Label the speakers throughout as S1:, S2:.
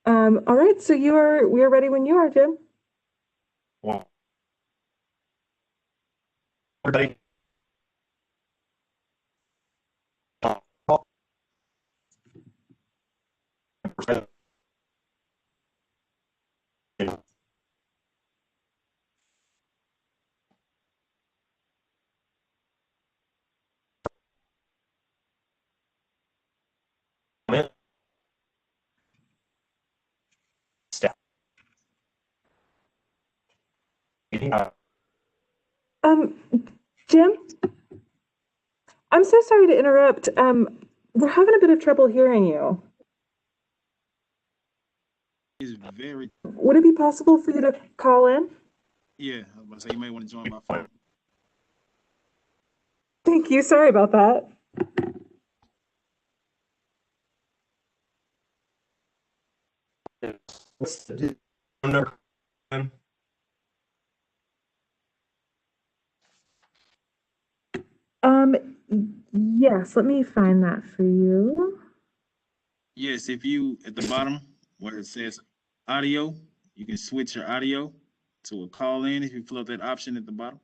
S1: All right, so we are ready when you are, Jim.
S2: Well, everybody.
S1: Jim, I'm so sorry to interrupt. We're having a bit of trouble hearing you.
S3: Is very.
S1: Would it be possible for you to call in?
S3: Yeah, I was about to say you may want to join my phone.
S1: Thank you. Sorry about that.
S2: What's the number?
S1: Yes, let me find that for you.
S3: Yes, if you at the bottom where it says audio, you can switch your audio to a call in if you fill out that option at the bottom.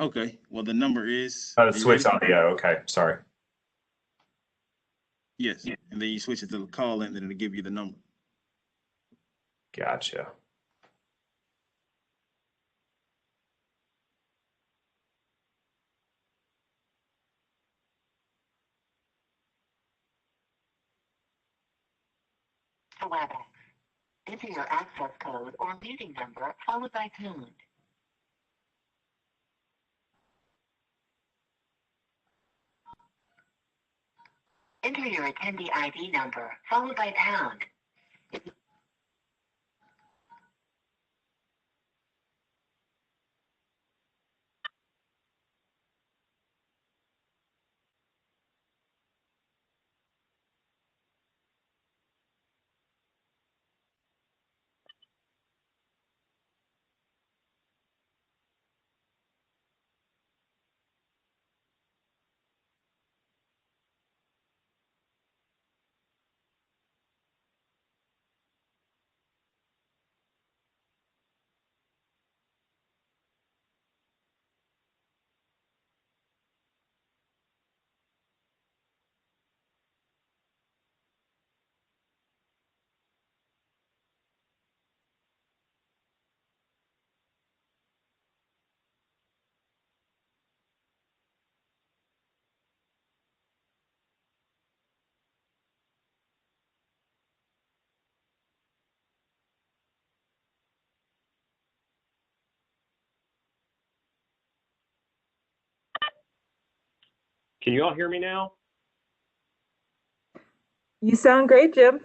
S3: Okay, well the number is
S2: Switch audio. Okay, sorry.
S3: Yes, and then you switch it to the call in, then it'll give you the number.
S2: Gotcha.
S4: For WebEx, enter your access code or meeting number followed by pound. Enter your attendee ID number followed by pound.
S5: Can you all hear me now?
S1: You sound great, Jim.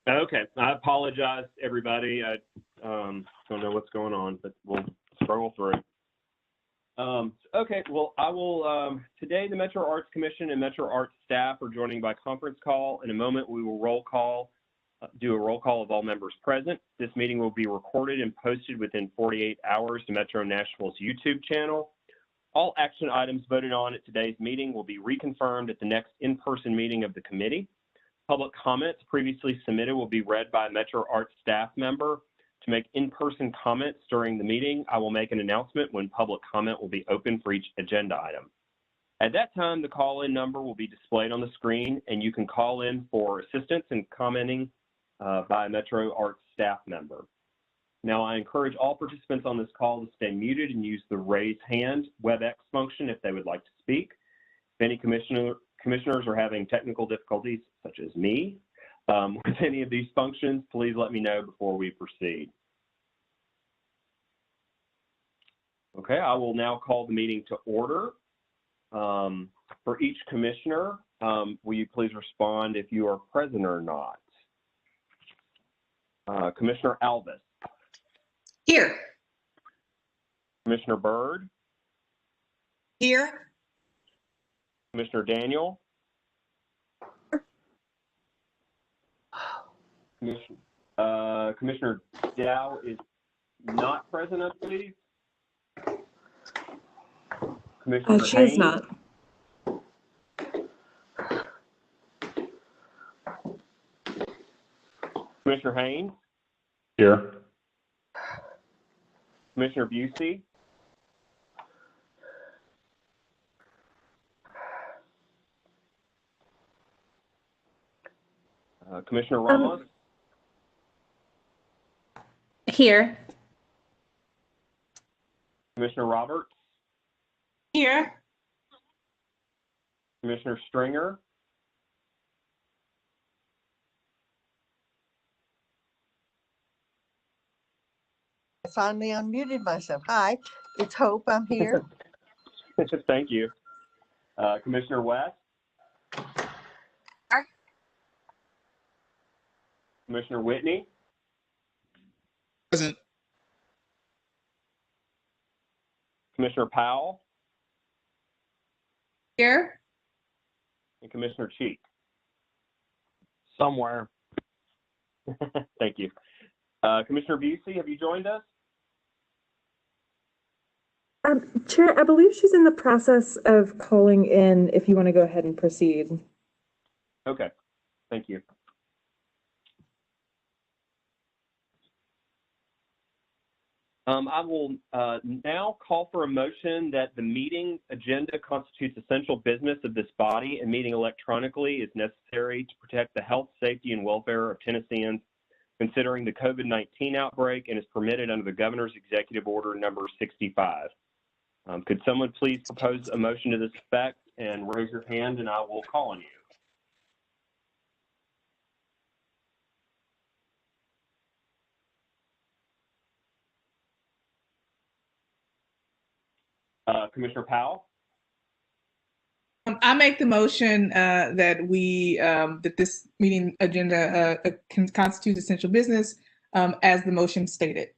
S5: Okay, I apologize, everybody. I don't know what's going on, but we'll struggle through. Okay, well, I will, today the Metro Arts Commission and Metro Arts staff are joining by conference call. In a moment, we will do a roll call of all members present. This meeting will be recorded and posted within 48 hours to Metro Nashville's YouTube channel. All action items voted on at today's meeting will be reconfirmed at the next in-person meeting of the committee. Public comments previously submitted will be read by a Metro Arts staff member. To make in-person comments during the meeting, I will make an announcement when public comment will be open for each agenda item. At that time, the call-in number will be displayed on the screen, and you can call in for assistance in commenting by a Metro Arts staff member. Now, I encourage all participants on this call to stay muted and use the raise hand WebEx function if they would like to speak. If any commissioners are having technical difficulties, such as me, with any of these functions, please let me know before we proceed. Okay, I will now call the meeting to order. For each commissioner, will you please respond if you are present or not? Commissioner Alvis.
S6: Here.
S5: Commissioner Byrd.
S6: Here.
S5: Commissioner Daniel. Commissioner Dow is not present, I believe. Commissioner
S1: She is
S5: Haynes?
S1: not.
S5: Commissioner Haynes?
S2: Here.
S5: Commissioner Busey? Commissioner Ramos?
S7: Here.
S5: Commissioner Roberts?
S6: Here.
S5: Commissioner Stringer?
S8: I finally unmuted myself. Hi, it's Hope. I'm here.
S5: Thank you. Commissioner West?
S6: Here.
S5: Commissioner Whitney?
S9: Present.
S5: Commissioner Powell?
S7: Here.
S5: And Commissioner Cheek?
S9: Somewhere.
S5: Thank you. Commissioner Busey, have you joined us?
S1: Chair, I believe she's in the process of calling in if you want to go ahead and proceed.
S5: Okay, thank you. I will now call for a motion that the meeting agenda constitutes essential business of this body and meeting electronically is necessary to protect the health, safety, and welfare of Tennesseans considering the COVID-19 outbreak and is permitted under the Governor's Executive Order number 65. Could someone please propose a motion to this effect and raise your hand and I will call on you. Commissioner Powell?
S7: I make the motion that we that this meeting agenda constitutes essential business as the motion stated.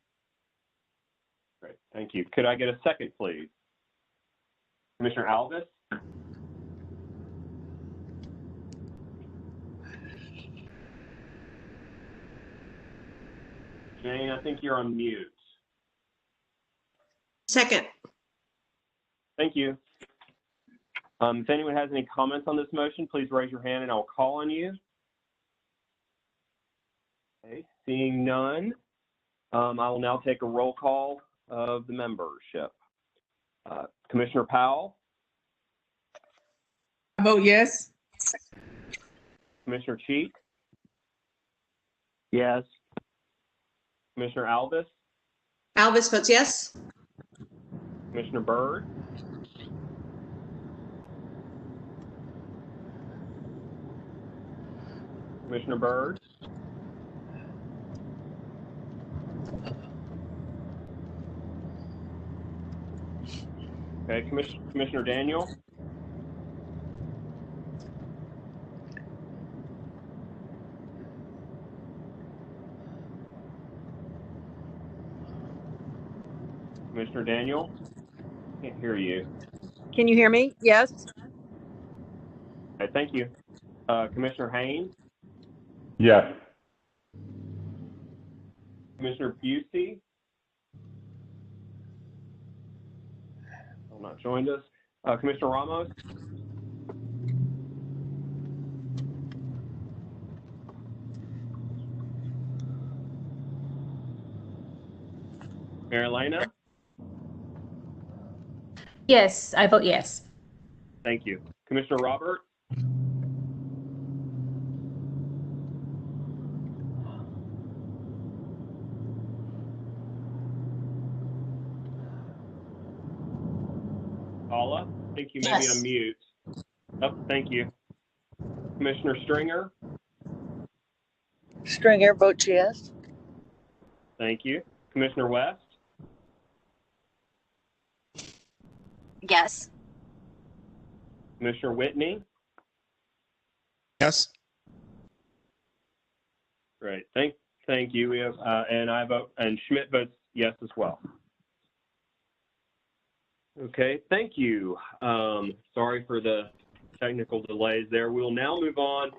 S5: Great, thank you. Could I get a second, please? Commissioner Alvis? Jane, I think you're on mute.
S6: Second.
S5: Thank you. If anyone has any comments on this motion, please raise your hand and I'll call on you. Okay, seeing none, I will now take a roll call of the membership. Commissioner Powell?
S7: I vote yes.
S5: Commissioner Cheek?
S9: Yes.
S5: Commissioner Alvis?
S6: Alvis votes yes.
S5: Commissioner Byrd? Commissioner Byrd? Okay, Commissioner Daniel? Commissioner Daniel? Can't hear you.
S8: Can you hear me? Yes.
S5: Okay, thank you. Commissioner Haynes?
S2: Yes.
S5: Commissioner Busey? Still not joined us. Commissioner Ramos? Marilena?
S7: Yes, I vote yes.
S5: Thank you. Commissioner Robert? Paula? I think you may be
S6: Yes.
S5: on mute. Oh, thank you. Commissioner Stringer?
S8: Stringer votes yes.
S5: Thank you. Commissioner West?
S6: Yes.
S5: Commissioner Whitney?
S9: Yes.
S5: Great. Thank you. We have, and I vote, and Schmidt votes yes as well. Okay, thank you. Sorry for the technical delays there. We'll now move on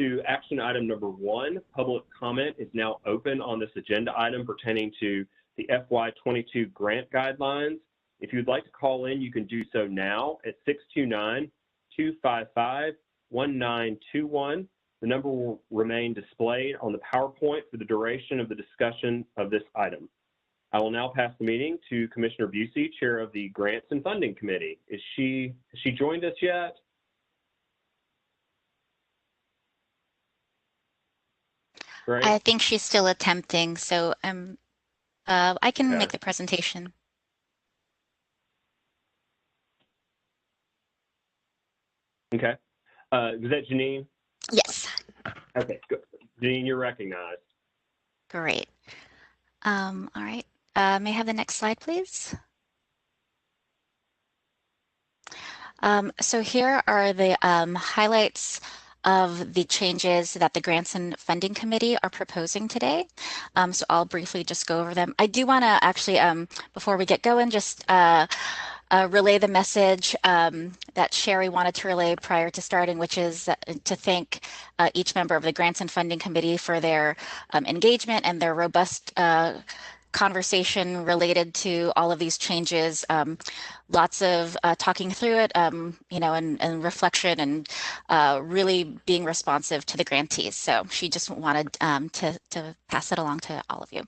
S5: to action item number 1. Public comment is now open on this agenda item pertaining to the FY22 grant guidelines. If you'd like to call in, you can do so now at 629-255-1921. The number will remain displayed on the PowerPoint for the duration of the discussion of this item. I will now pass the meeting to Commissioner Busey, Chair of the Grants and Funding Committee. Has she joined us yet? Great.
S9: I think she's still attempting, so I can
S5: Okay.
S9: make the presentation.
S5: Okay. Was that Janine?
S9: Yes.
S5: Okay, good. Janine, you're recognized.
S9: Great. All right. May I have the next slide, please? So here are the highlights of the changes that the Grants and Funding Committee are proposing today. So I'll briefly just go over them. I do want to actually, before we get going, just relay the message that Sherry wanted to relay prior to starting, which is to thank each member of the Grants and Funding Committee for their engagement and their robust conversation related to all of these changes. Lots of talking through it, and reflection, and really being responsive to the grantees. So she just wanted to pass it along to all of you.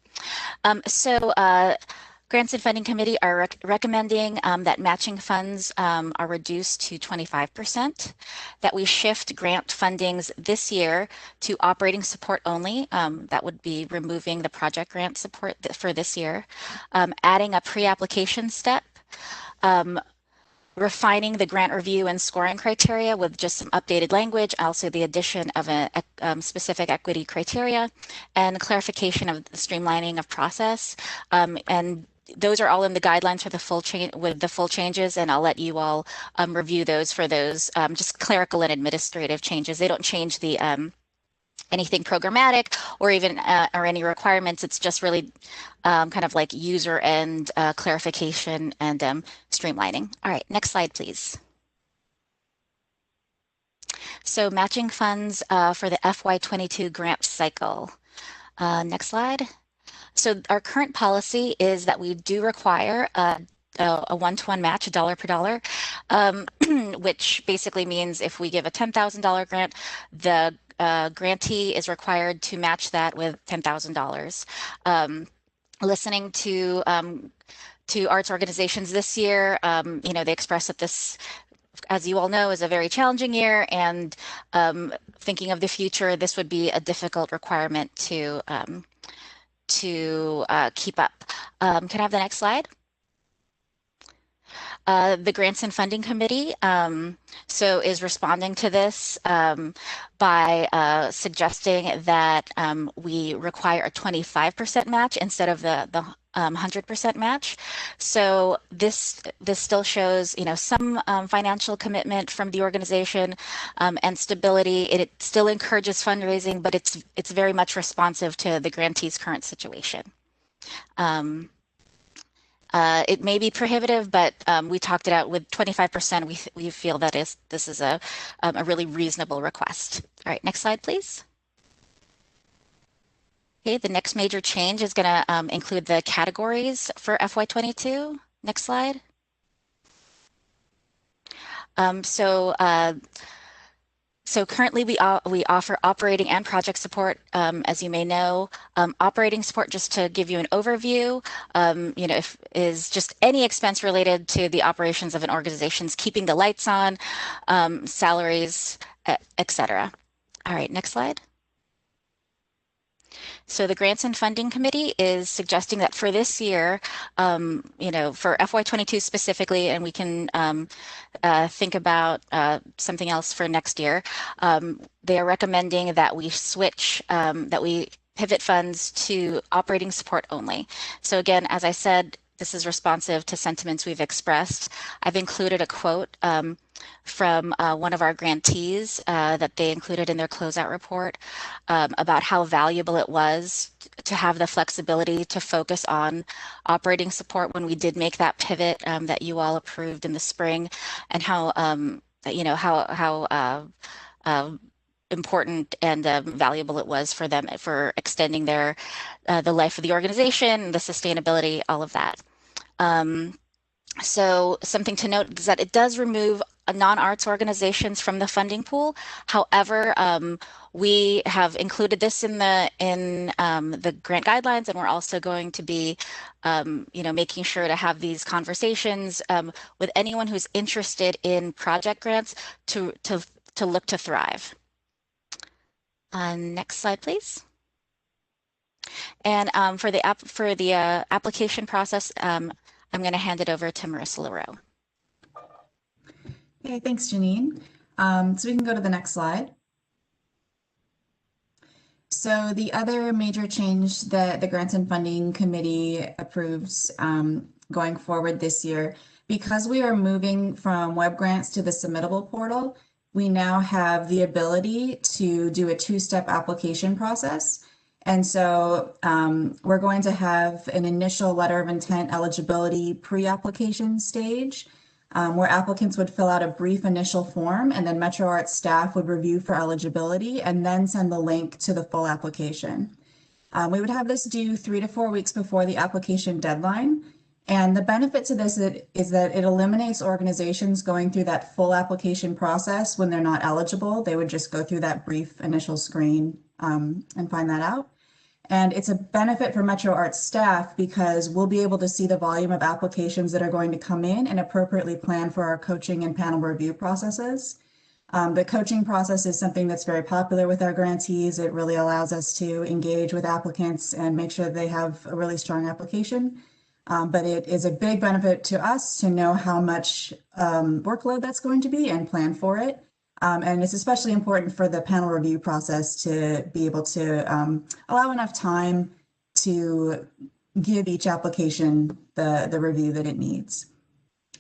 S9: Grants and Funding Committee are recommending that matching funds are reduced to 25%, that we shift grant fundings this year to operating support only. That would be removing the project grant support for this year, adding a pre-application step, refining the grant review and scoring criteria with just some updated language, also the addition of a specific equity criteria, and clarification of the streamlining of process. And those are all in the guidelines for the full changes, and I'll let you all review those for those just clerical and administrative changes. They don't change the anything programmatic or even or any requirements. It's just really kind of like user and clarification and streamlining. All right, next slide, please. So matching funds for the FY22 grant cycle. Next slide. So our current policy is that we do require a one-to-one match, $1 per dollar, which basically means if we give a $10,000 grant, the grantee is required to match that with $10,000. Listening to arts organizations this year, they expressed that this, as you all know, is a very challenging year, and thinking of the future, this would be a difficult requirement to keep up. Can I have the next slide? The Grants and Funding Committee is responding to this by suggesting that we require a 25% match instead of the 100% match. So this still shows, some financial commitment from the organization and stability. It still encourages fundraising, but it's very much responsive to the grantee's current situation. It may be prohibitive, but we talked it out with 25%. We feel that this is a really reasonable request. All right, next slide, please. Okay, the next major change is going to include the categories for FY22. Next slide. So currently we offer operating and project support, as you may know. Operating support, just to give you an overview, is just any expense related to the operations of an organization's keeping the lights on, salaries, etc. All right, next slide. So the Grants and Funding Committee is suggesting that for this year, for FY22 specifically, and we can think about something else for next year, they are recommending that we switch, that we pivot funds to operating support only. So again, as I said, this is responsive to sentiments we've expressed. I've included a quote from one of our grantees that they included in their closeout report about how valuable it was to have the flexibility to focus on operating support when we did make that pivot that you all approved in the spring, and how important and valuable it was for them for extending their the life of the organization, the sustainability, all of that. So something to note is that it does remove non-arts organizations from the funding pool. However, we have included this in the grant guidelines, and we're also going to be, making sure to have these conversations with anyone who's interested in project grants to look to thrive. Next slide, please. And for the application process, I'm going to hand it over to Marissa LaRoe.
S10: Okay, thanks, Janine. So we can go to the next slide. So the other major change that the Grants and Funding Committee approves going forward this year, because we are moving from web grants to the submittable portal, we now have the ability to do a two-step application process. And so we're going to have an initial letter of intent eligibility pre-application stage where applicants would fill out a brief initial form, and then Metro Arts staff would review for eligibility and then send the link to the full application. We would have this due 3 to 4 weeks before the application deadline. And the benefit to this is that it eliminates organizations going through that full application process when they're not eligible. They would just go through that brief initial screen and find that out. And it's a benefit for Metro Arts staff because we'll be able to see the volume of applications that are going to come in and appropriately plan for our coaching and panel review processes. The coaching process is something that's very popular with our grantees. It really allows us to engage with applicants and make sure they have a really strong application. But it is a big benefit to us to know how much workload that's going to be and plan for it. And it's especially important for the panel review process to be able to allow enough time to give each application the review that it needs.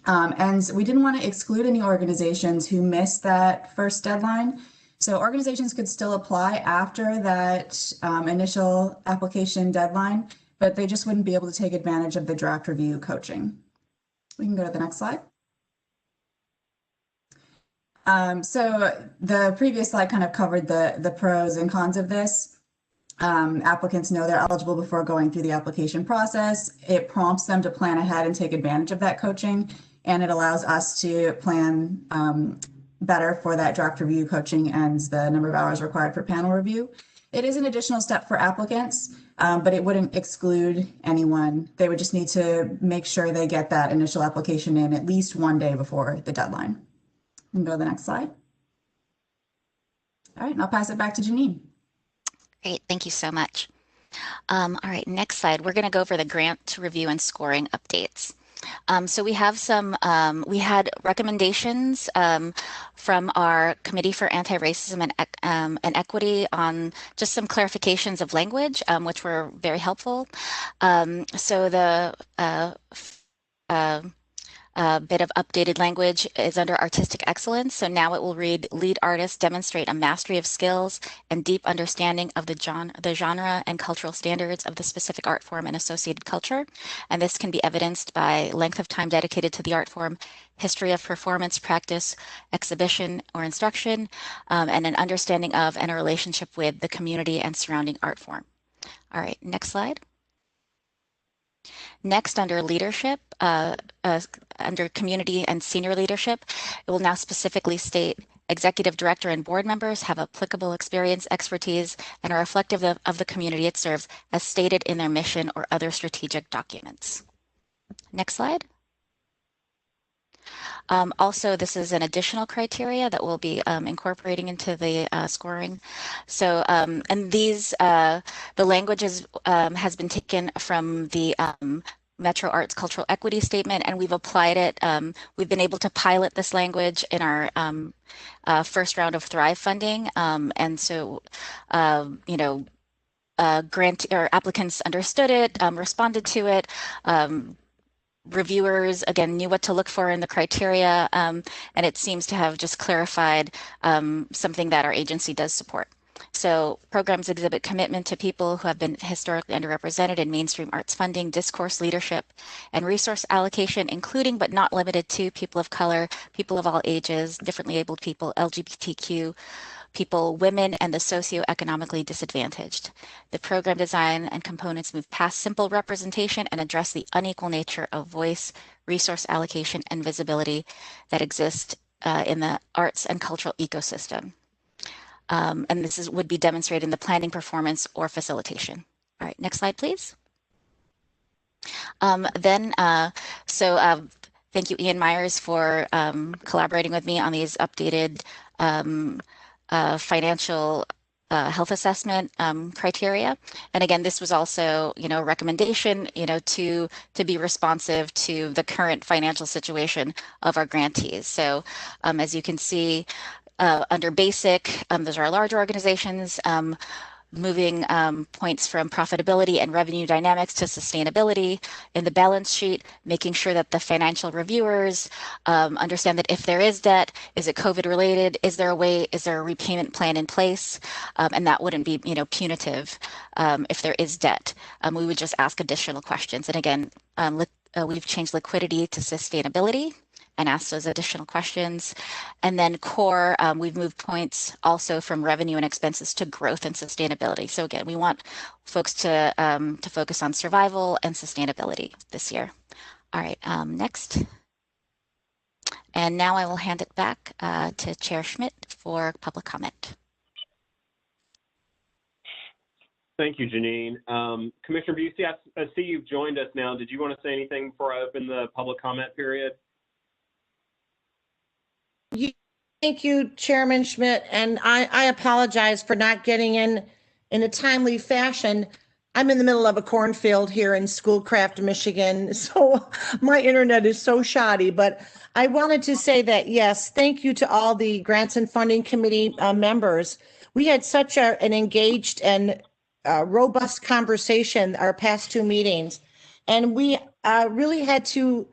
S10: And we didn't want to exclude any organizations who missed that first deadline. So organizations could still apply after that initial application deadline, but they just wouldn't be able to take advantage of the draft review coaching. We can go to the next slide. So the previous slide kind of covered the pros and cons of this. Applicants know they're eligible before going through the application process. It prompts them to plan ahead and take advantage of that coaching, and it allows us to plan better for that draft review coaching and the number of hours required for panel review. It is an additional step for applicants, but it wouldn't exclude anyone. They would just need to make sure they get that initial application in at least 1 day before the deadline. We can go to the next slide. All right, and I'll pass it back to Janine.
S9: Great, thank you so much. All right, next slide. We're going to go over the grant review and scoring updates. So we have we had recommendations from our Committee for Anti-Racism and Equity on just some clarifications of language, which were very helpful. So the bit of updated language is under artistic excellence. So now it will read, lead artists demonstrate a mastery of skills and deep understanding of the genre and cultural standards of the specific art form and associated culture. And this can be evidenced by length of time dedicated to the art form, history of performance, practice, exhibition, or instruction, and an understanding of and a relationship with the community and surrounding art form. All right, next slide. Next, under leadership, under community and senior leadership, it will now specifically state executive director and board members have applicable experience, expertise, and are reflective of the community it serves as stated in their mission or other strategic documents. Next slide. Also, this is an additional criteria that we'll be incorporating into the scoring. So, and these, the languages has been taken from the Metro Arts Cultural Equity Statement, and we've applied it. We've been able to pilot this language in our first round of Thrive funding. And so, grant or applicants understood it, responded to it. Reviewers, again, knew what to look for in the criteria, and it seems to have just clarified something that our agency does support. So programs exhibit commitment to people who have been historically underrepresented in mainstream arts funding, discourse leadership, and resource allocation, including but not limited to people of color, people of all ages, differently abled people, LGBTQ people, women, and the socioeconomically disadvantaged. The program design and components move past simple representation and address the unequal nature of voice, resource allocation, and visibility that exist in the arts and cultural ecosystem. And this would be demonstrated in the planning, performance, or facilitation. All right, next slide, please. Thank you, Ian Myers, for collaborating with me on these updated financial health assessment criteria. And again, this was also, a recommendation, to be responsive to the current financial situation of our grantees. So as you can see, under basic, those are our large organizations, moving points from profitability and revenue dynamics to sustainability in the balance sheet, making sure that the financial reviewers understand that if there is debt, is it COVID related? Is there a repayment plan in place? And that wouldn't be, punitive if there is debt. We would just ask additional questions. And again, we've changed liquidity to sustainability and ask those additional questions. And then core, we've moved points also from revenue and expenses to growth and sustainability. So again, we want folks to focus on survival and sustainability this year. All right, next. And now I will hand it back to Chair Schmidt for public comment.
S5: Thank you, Janine. Commissioner Busey, I see you've joined us now. Did you want to say anything before I open the public comment period?
S11: Thank you, Chairman Schmidt, and I apologize for not getting in a timely fashion. I'm in the middle of a cornfield here in Schoolcraft, Michigan, so my internet is so shoddy, but I wanted to say that, yes, thank you to all the Grants and Funding Committee members. We had such an engaged and robust conversation our past two meetings, and we really had to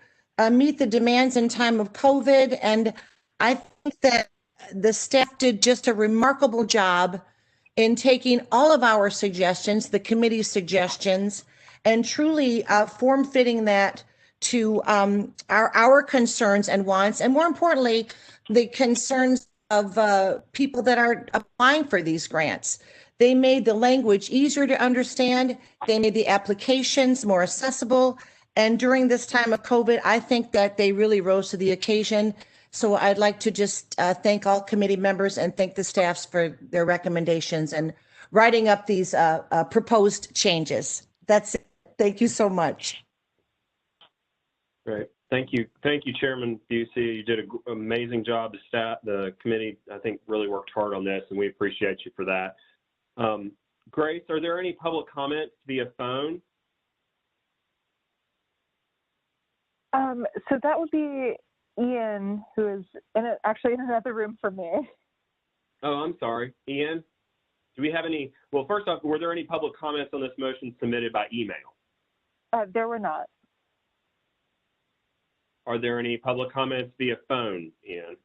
S11: meet the demands in time of COVID, and I think that the staff did just a remarkable job in taking all of our suggestions, the committee's suggestions, and truly form-fitting that to our concerns and wants, and more importantly, the concerns of people that are applying for these grants. They made the language easier to understand. They made the applications more accessible. And during this time of COVID, I think that they really rose to the occasion. So I'd like to just thank all committee members and thank the staffs for their recommendations and writing up these proposed changes. That's it. Thank you so much.
S5: Great. Thank you. Thank you, Chairman Busey. You did an amazing job. The committee, I think, really worked hard on this, and we appreciate you for that. Grace, are there any public comments via phone?
S1: So that would be Ian, who is actually in another room from me.
S5: Oh, I'm sorry. Ian, do we have any? Well, first off, were there any public comments on this motion submitted by email?
S1: There were not.
S5: Are there any public comments via phone, Ian?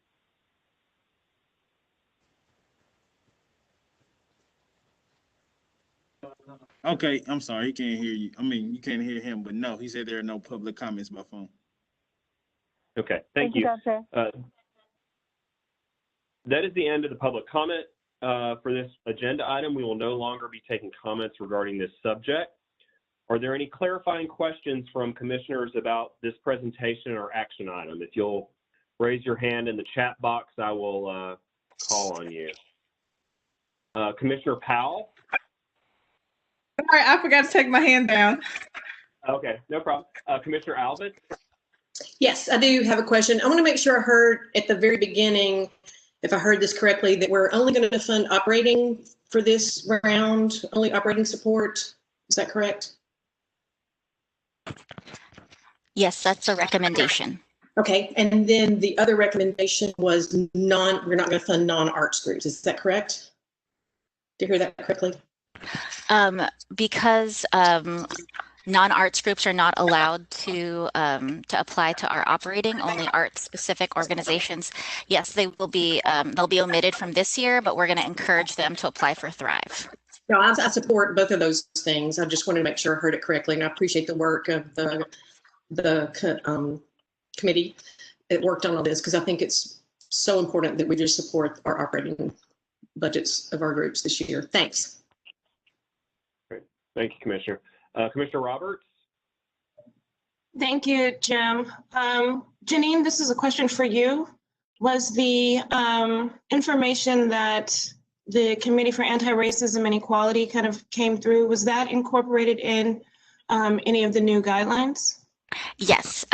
S3: Okay, I'm sorry, he can't hear you. I mean, you can't hear him, but no, he said there are no public comments by phone.
S5: Okay, thank you. That is the end of the public comment for this agenda item. We will no longer be taking comments regarding this subject. Are there any clarifying questions from commissioners about this presentation or action item? If you'll raise your hand in the chat box, I will call on you. Commissioner Powell?
S7: Sorry, I forgot to take my hand down.
S5: Okay, no problem. Commissioner Alvis?
S6: Yes, I do have a question. I want to make sure I heard at the very beginning, if I heard this correctly, that we're only going to fund operating for this round, only operating support. Is that correct?
S9: Yes, that's a recommendation.
S6: Okay, and then the other recommendation was we're not going to fund non-arts groups. Is that correct? Did you hear that correctly?
S9: Because non-arts groups are not allowed to apply to our operating, only art-specific organizations. Yes, they will be they'll be omitted from this year, but we're going to encourage them to apply for Thrive.
S6: No, I support both of those things. I just wanted to make sure I heard it correctly, and I appreciate the work of the committee that worked on all this, because I think it's so important that we just support our operating budgets of our groups this year. Thanks.
S5: Great. Thank you, Commissioner. Commissioner Roberts?
S12: Thank you, Jim. Janine, this is a question for you. Was the information that the Committee for Anti-Racism and Equality kind of came through, was that incorporated in any of the new guidelines?
S9: Yes.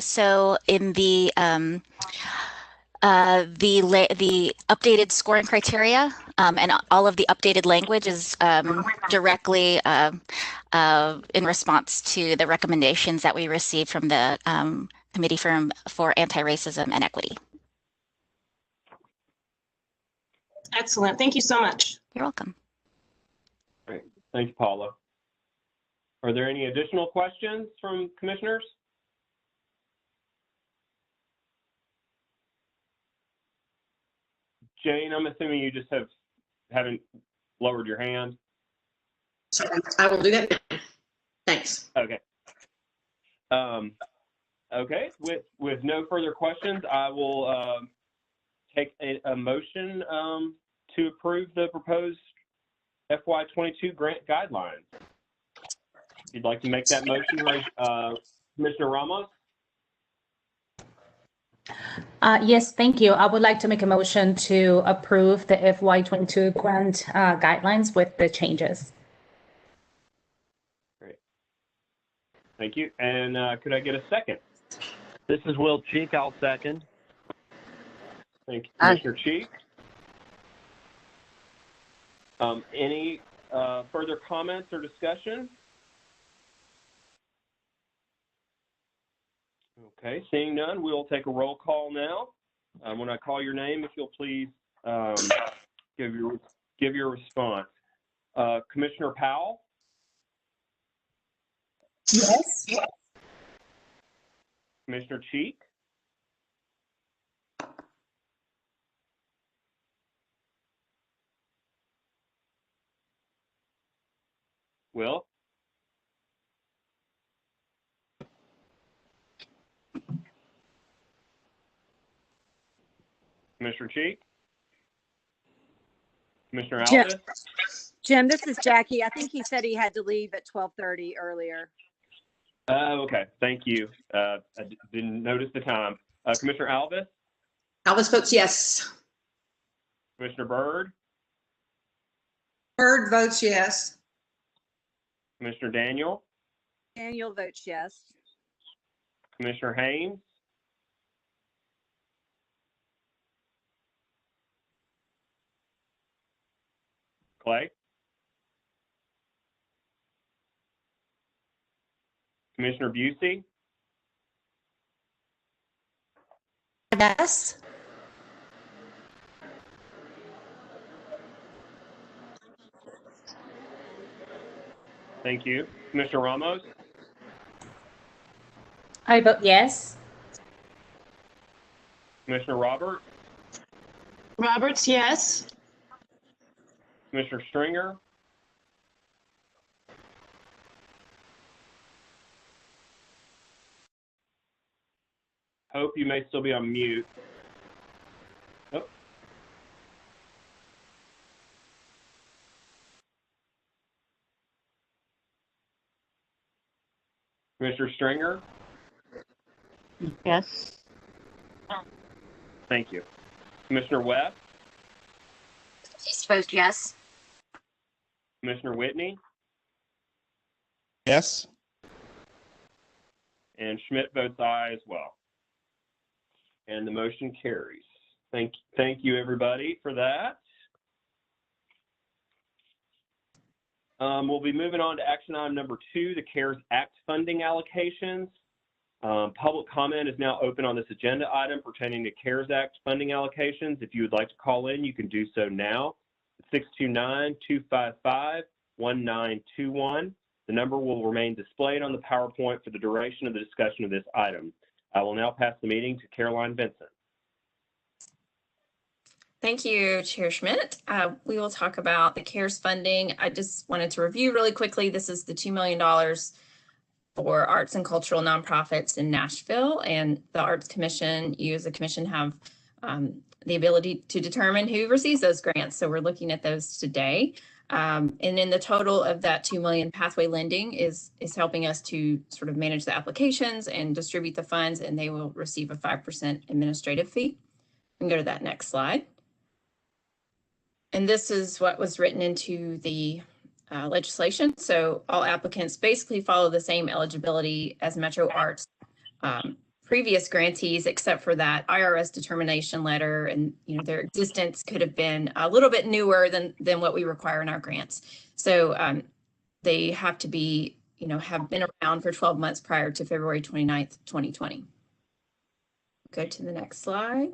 S9: So in the updated scoring criteria and all of the updated language is directly in response to the recommendations that we received from the Committee for Anti-Racism and Equity.
S12: Excellent. Thank you so much.
S9: You're welcome.
S5: Great. Thank you, Paula. Are there any additional questions from commissioners? Jane, I'm assuming you just haven't lowered your hand.
S6: So I will do that now. Thanks.
S5: Okay. Okay. With no further questions, I will take a motion to approve the proposed FY22 grant guidelines. If you'd like to make that motion, Commissioner Ramos?
S13: Yes, thank you. I would like to make a motion to approve the FY22 grant guidelines with the changes.
S5: Great. Thank you. And could I get a second?
S14: This is Will Cheek. I'll second.
S5: Thank you, Commissioner Cheek. Any further comments or discussion? Okay, seeing none, we'll take a roll call now. When I call your name, if you'll please give your response. Commissioner Powell?
S13: Yes.
S5: Commissioner Cheek? Will? Commissioner Cheek? Commissioner Alvis?
S15: Jim, this is Jackie. I think he said he had to leave at 12:30 earlier.
S5: Okay, thank you. I didn't notice the time. Commissioner Alvis?
S6: Alvis votes yes.
S5: Commissioner Byrd?
S8: Byrd votes yes.
S5: Commissioner Daniel?
S15: Daniel votes yes.
S5: Commissioner Haynes? Clay? Commissioner Busey?
S11: Yes.
S5: Thank you. Commissioner Ramos?
S13: I vote yes.
S5: Commissioner Roberts?
S12: Roberts, yes.
S5: Commissioner Stringer? Hope you may still be on mute. Oh. Commissioner Stringer?
S11: Yes.
S5: Thank you. Commissioner Webb?
S9: Vote yes.
S5: Commissioner Whitney?
S16: Yes.
S5: And Schmidt votes aye as well. And the motion carries. Thank you, everybody, for that. We'll be moving on to action item number 2, the CARES Act funding allocations. Public comment is now open on this agenda item pertaining to CARES Act funding allocations. If you would like to call in, you can do so now. 629-255-1921. The number will remain displayed on the PowerPoint for the duration of the discussion of this item. I will now pass the meeting to Caroline Vincent.
S17: Thank you, Chair Schmidt. We will talk about the CARES funding. I just wanted to review really quickly. This is the $2 million for arts and cultural nonprofits in Nashville, and the Arts Commission, you as a commission have the ability to determine who receives those grants. So we're looking at those today. And in the total of that 2 million, pathway lending is helping us to sort of manage the applications and distribute the funds, and they will receive a 5% administrative fee. And go to that next slide. And this is what was written into the legislation. So all applicants basically follow the same eligibility as Metro Arts previous grantees, except for that IRS determination letter, and their existence could have been a little bit newer than what we require in our grants. So they have to be, have been around for 12 months prior to February 29th, 2020. Go to the next slide.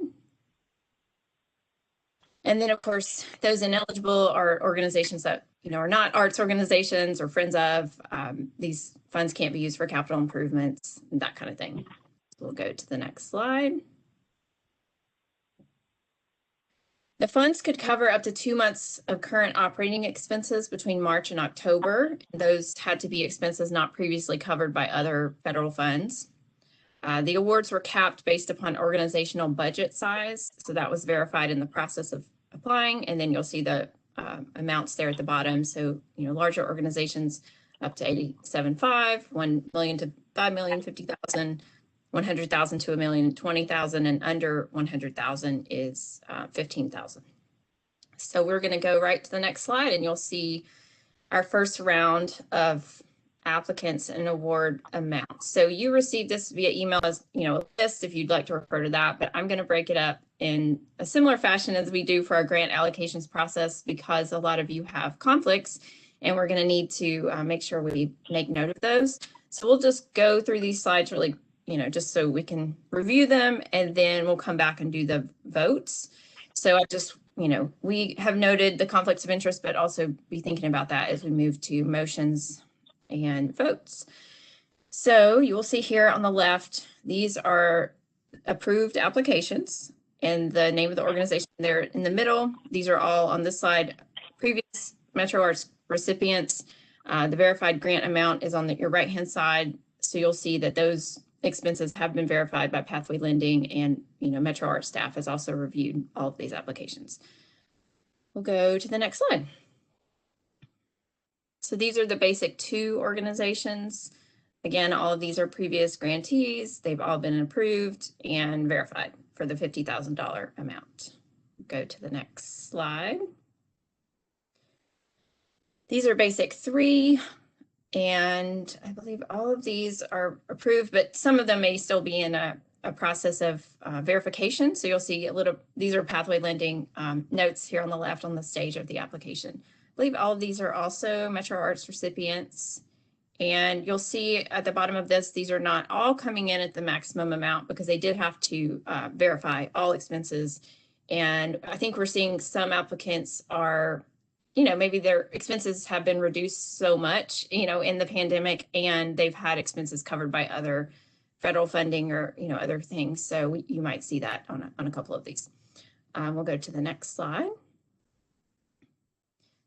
S17: And then, of course, those ineligible are organizations that are not arts organizations or friends of. These funds can't be used for capital improvements and that kind of thing. We'll go to the next slide. The funds could cover up to 2 months of current operating expenses between March and October. Those had to be expenses not previously covered by other federal funds. The awards were capped based upon organizational budget size. So that was verified in the process of applying. And then you'll see the amounts there at the bottom. So, larger organizations up to 87.5, 1 million to 5 million, 50,000, 100,000 to 1 million, 20,000, and under 100,000 is 15,000. So we're going to go right to the next slide, and you'll see our first round of applicants and award amounts. So you received this via email as a list if you'd like to refer to that, but I'm going to break it up in a similar fashion as we do for our grant allocations process, because a lot of you have conflicts, and we're going to need to make sure we make note of those. So we'll just go through these slides really, just so we can review them, and then we'll come back and do the votes. So I just, we have noted the conflicts of interest, but also be thinking about that as we move to motions and votes. So you will see here on the left, these are approved applications and the name of the organization there in the middle. These are all on this slide, previous Metro Arts recipients. The verified grant amount is on your right-hand side. So you'll see that those expenses have been verified by Pathway Lending, and Metro Arts staff has also reviewed all of these applications. We'll go to the next slide. So these are the basic 2 organizations. Again, all of these are previous grantees. They've all been approved and verified for the $50,000 amount. Go to the next slide. These are basic 3. And I believe all of these are approved, but some of them may still be in a process of verification. So you'll see these are Pathway Lending notes here on the left on the stage of the application. I believe all of these are also Metro Arts recipients. And you'll see at the bottom of this, these are not all coming in at the maximum amount because they did have to verify all expenses. And I think we're seeing some applicants are maybe their expenses have been reduced so much, in the pandemic, and they've had expenses covered by other federal funding or, other things. So you might see that on a couple of these. We'll go to the next slide.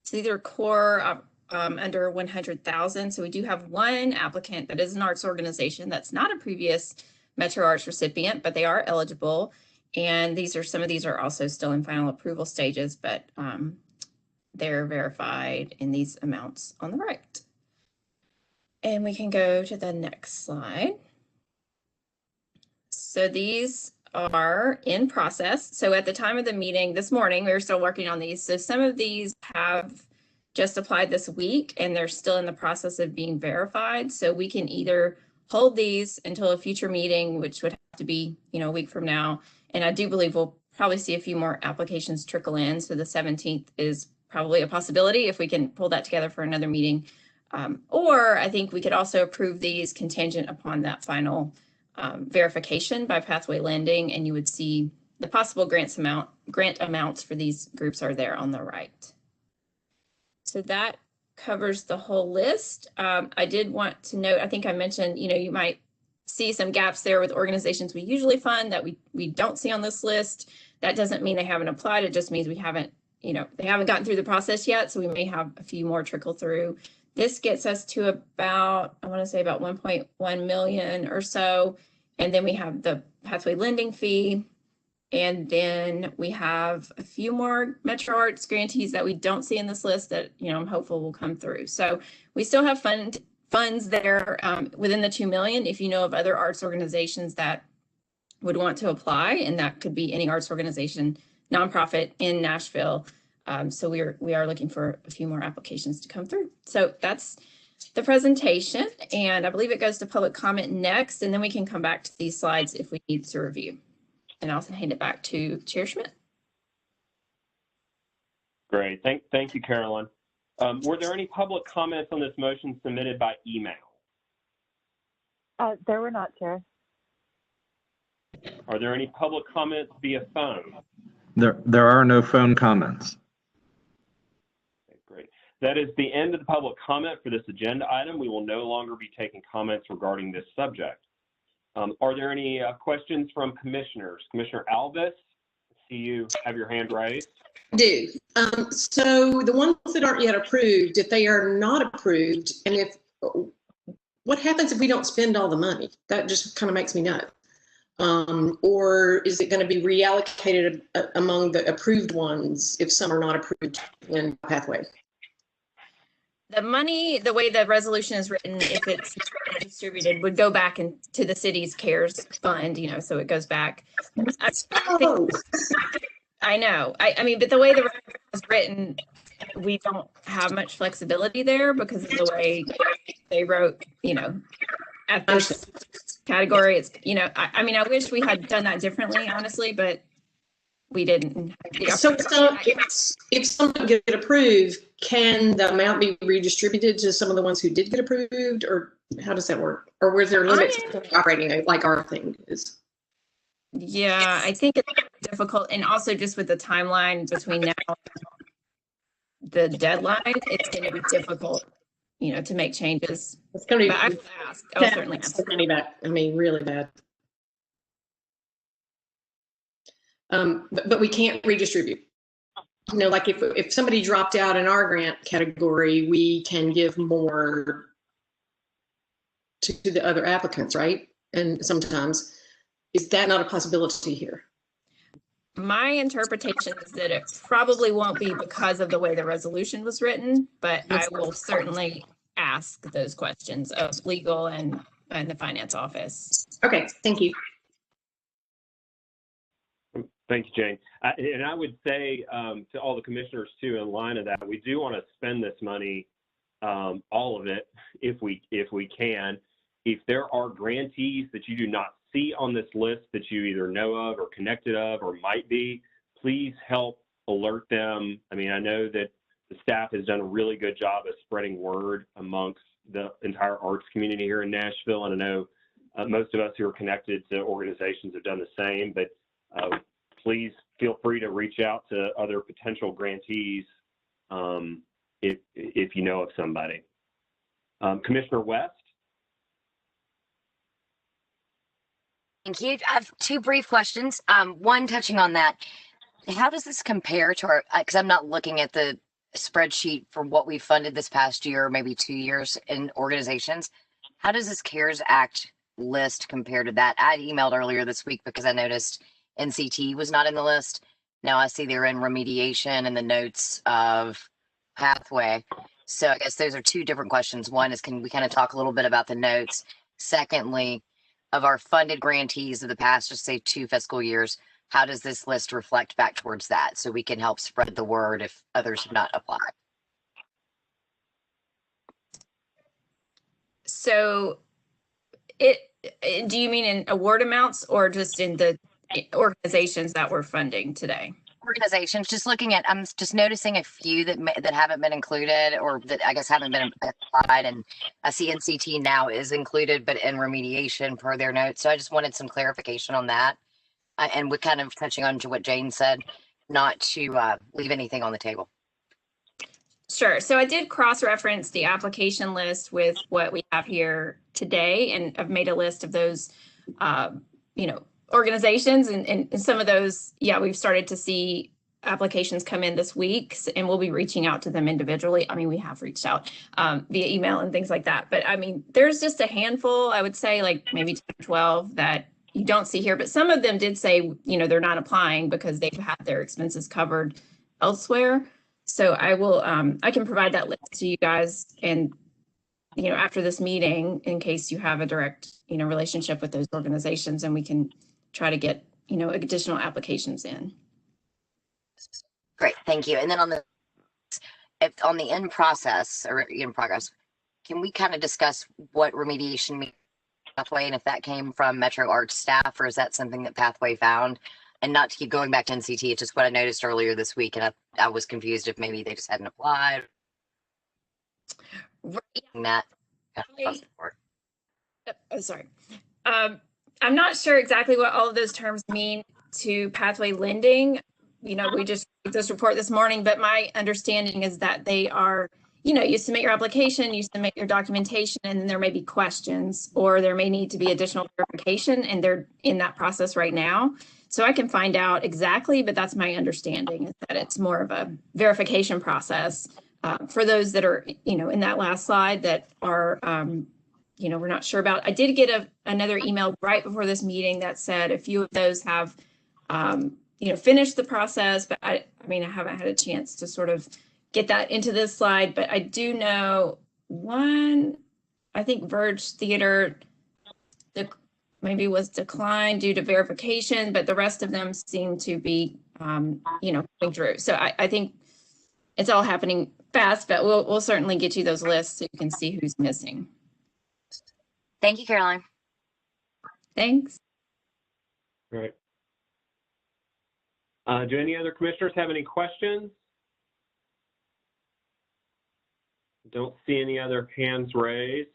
S17: So these are core under 100,000. So we do have one applicant that is an arts organization that's not a previous Metro Arts recipient, but they are eligible. And some of these are also still in final approval stages, but they're verified in these amounts on the right. And we can go to the next slide. So these are in process. So at the time of the meeting this morning, we were still working on these. So some of these have just applied this week, and they're still in the process of being verified. So we can either hold these until a future meeting, which would have to be, a week from now. And I do believe we'll probably see a few more applications trickle in. So the 17th is probably a possibility if we can pull that together for another meeting. Or I think we could also approve these contingent upon that final verification by Pathway Lending, and you would see the possible grant amounts for these groups are there on the right. So that covers the whole list. I did want to note, I think I mentioned, you might see some gaps there with organizations we usually fund that we don't see on this list. That doesn't mean they haven't applied. It just means we haven't, they haven't gotten through the process yet. So we may have a few more trickle through. This gets us to about, I want to say about 1.1 million or so. And then we have the Pathway Lending fee. And then we have a few more Metro Arts grantees that we don't see in this list that, I'm hopeful will come through. So we still have funds there within the 2 million. If you know of other arts organizations that would want to apply, and that could be any arts organization, nonprofit in Nashville. So we are looking for a few more applications to come through. So that's the presentation, and I believe it goes to public comment next, and then we can come back to these slides if we need to review. And I'll hand it back to Chair Schmidt.
S5: Great. Thank you, Carolyn. Were there any public comments on this motion submitted by email?
S16: There were not, Chair.
S5: Are there any public comments via phone?
S18: There are no phone comments.
S5: Okay, great. That is the end of the public comment for this agenda item. We will no longer be taking comments regarding this subject. Are there any questions from commissioners? Commissioner Alvis, I see you have your hand raised.
S6: I do. So the ones that aren't yet approved, if they are not approved, and what happens if we don't spend all the money? That just kind of makes me nuts. Or is it going to be reallocated among the approved ones if some are not approved in pathway?
S17: The money, the way the resolution is written, if it's distributed, would go back into the city's CARES fund, so it goes back. I know. I mean, but the way the resolution is written, we don't have much flexibility there because of the way they wrote, at this category. It's, I mean, I wish we had done that differently, honestly, but we didn't.
S6: So if some get approved, can the amount be redistributed to some of the ones who did get approved, or how does that work? Or was there limits operating like our thing is?
S17: Yeah, I think it's difficult, and also just with the timeline between now and the deadline, it's going to be difficult, to make changes.
S6: It's going to be.
S17: But I will ask. I'll certainly ask.
S6: Money back. I mean, really bad. But we can't redistribute. Like if somebody dropped out in our grant category, we can give more to the other applicants, right? And sometimes, is that not a possibility here?
S17: My interpretation is that it probably won't be because of the way the resolution was written, but I will certainly ask those questions of legal and the finance office.
S6: Okay, thank you.
S5: Thank you, Jane. And I would say to all the commissioners too, in line of that, we do want to spend this money, all of it, if we can. If there are grantees that you do not see on this list that you either know of or connected of or might be, please help alert them. I mean, I know that the staff has done a really good job of spreading word amongst the entire arts community here in Nashville, and I know most of us who are connected to organizations have done the same, but please feel free to reach out to other potential grantees if you know of somebody. Commissioner West?
S19: Thank you. I have two brief questions. One touching on that. How does this compare to our, because I'm not looking at the spreadsheet for what we funded this past year, or maybe 2 years in organizations. How does this CARES Act list compare to that? I emailed earlier this week because I noticed NCT was not in the list. Now I see they're in remediation and the notes of pathway. So I guess those are two different questions. One is, can we kind of talk a little bit about the notes? Secondly, of our funded grantees of the past, just say 2 fiscal years, how does this list reflect back towards that so we can help spread the word if others have not applied?
S17: So do you mean in award amounts or just in the organizations that we're funding today?
S19: Organizations, just looking at, I'm just noticing a few that haven't been included, or that I guess haven't been applied, and I see NCT now is included, but in remediation per their notes. So I just wanted some clarification on that. And we're kind of touching on to what Jane said, not to leave anything on the table.
S17: Sure. So I did cross-reference the application list with what we have here today, and I've made a list of those, organizations, and some of those, yeah, we've started to see applications come in this week, and we'll be reaching out to them individually. I mean, we have reached out via email and things like that, but I mean, there's just a handful, I would say like maybe 10 or 12 that you don't see here, but some of them did say, you know, they're not applying because they've had their expenses covered elsewhere. So I will, I can provide that list to you guys and, you know, after this meeting, in case you have a direct, you know, relationship with those organizations, and we can try to get, you know, additional applications in.
S19: Great, thank you. And then on the in process or in progress, can we kind of discuss what remediation means pathway, and if that came from Metro Arts staff, or is that something that Pathway found? And not to keep going back to NCT, it's just what I noticed earlier this week, and I was confused if maybe they just hadn't applied. That across the board.
S17: Oh, sorry. I'm not sure exactly what all of those terms mean to Pathway Lending. You know, we just did this report this morning, but my understanding is that they are, you know, you submit your application, you submit your documentation, and then there may be questions, or there may need to be additional verification, and they're in that process right now. So I can find out exactly, but that's my understanding, is that it's more of a verification process for those that are, you know, in that last slide that are, you know, we're not sure about. I did get another email right before this meeting that said a few of those have, you know, finished the process, but I mean, I haven't had a chance to sort of get that into this slide, but I do know one, I think Verge Theater maybe was declined due to verification, but the rest of them seem to be, you know, coming through. So I think it's all happening fast, but we'll certainly get you those lists so you can see who's missing.
S19: Thank you, Caroline.
S17: Thanks.
S5: All right. Do any other commissioners have any questions? Don't see any other hands raised.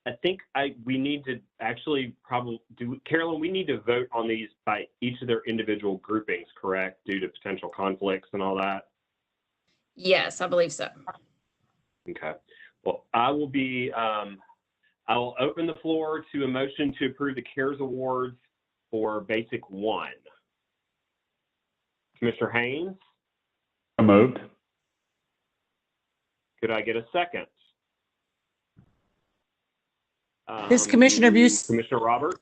S5: I think we need to actually probably do, Carolyn, we need to vote on these by each of their individual groupings, correct? Due to potential conflicts and all that?
S17: Yes, I believe so.
S5: Okay. Well, I will open the floor to a motion to approve the CARES Awards for Basic 1. Commissioner Haynes?
S2: So moved.
S5: Could I get a second?
S11: This Commissioner Busey.
S5: Commissioner Robert?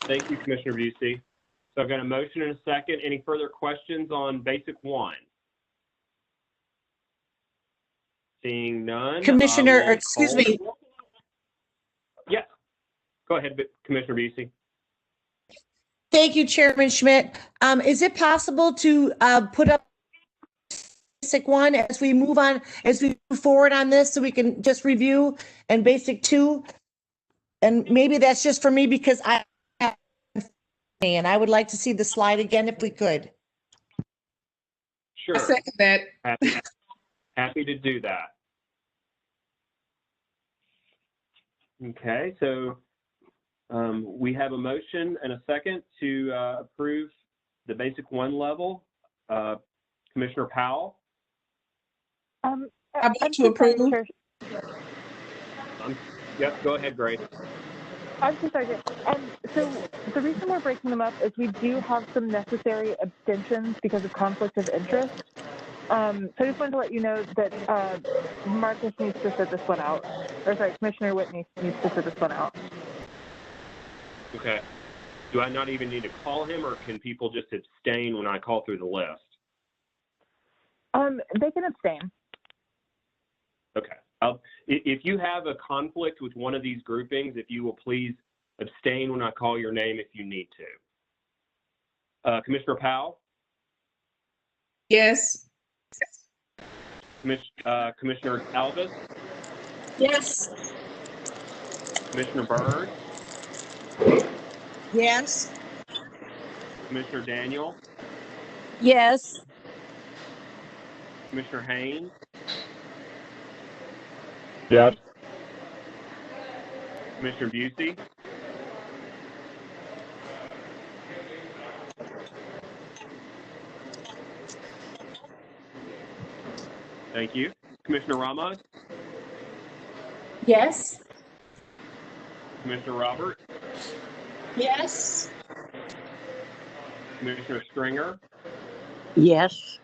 S5: Thank you, Commissioner Busey. So I've got a motion and a second. Any further questions on Basic 1? Seeing none.
S11: Commissioner, excuse me.
S5: Yes. Go ahead, Commissioner Busey.
S11: Thank you, Chairman Schmidt. Is it possible to put up Basic 1 as we move on, as we move forward on this, so we can just review, and Basic 2? And maybe that's just for me because and I would like to see the slide again if we could.
S5: Sure.
S7: I second that.
S5: Happy to do that. Okay, so we have a motion and a second to approve the Basic 1 level. Commissioner Powell?
S7: I vote to approve.
S5: Yep, go ahead, Grace.
S1: I'm so sorry. So the reason we're breaking them up is we do have some necessary abstentions because of conflict of interest. So I just wanted to let you know that Marcus needs to sit this one out. Or sorry, Commissioner Whitney needs to sit this one out.
S5: Okay. Do I not even need to call him, or can people just abstain when I call through the list?
S1: They can abstain.
S5: Okay. If you have a conflict with one of these groupings, if you will please abstain when I call your name if you need to. Commissioner Powell?
S7: Yes.
S5: Commissioner Alvis?
S11: Yes.
S5: Commissioner Byrd?
S11: Yes.
S5: Commissioner Daniel?
S15: Yes.
S5: Commissioner Haynes?
S2: Yes.
S5: Commissioner Busey? Thank you. Commissioner Ramos?
S13: Yes.
S5: Commissioner Robert?
S11: Yes.
S5: Commissioner Stringer?
S15: Yes.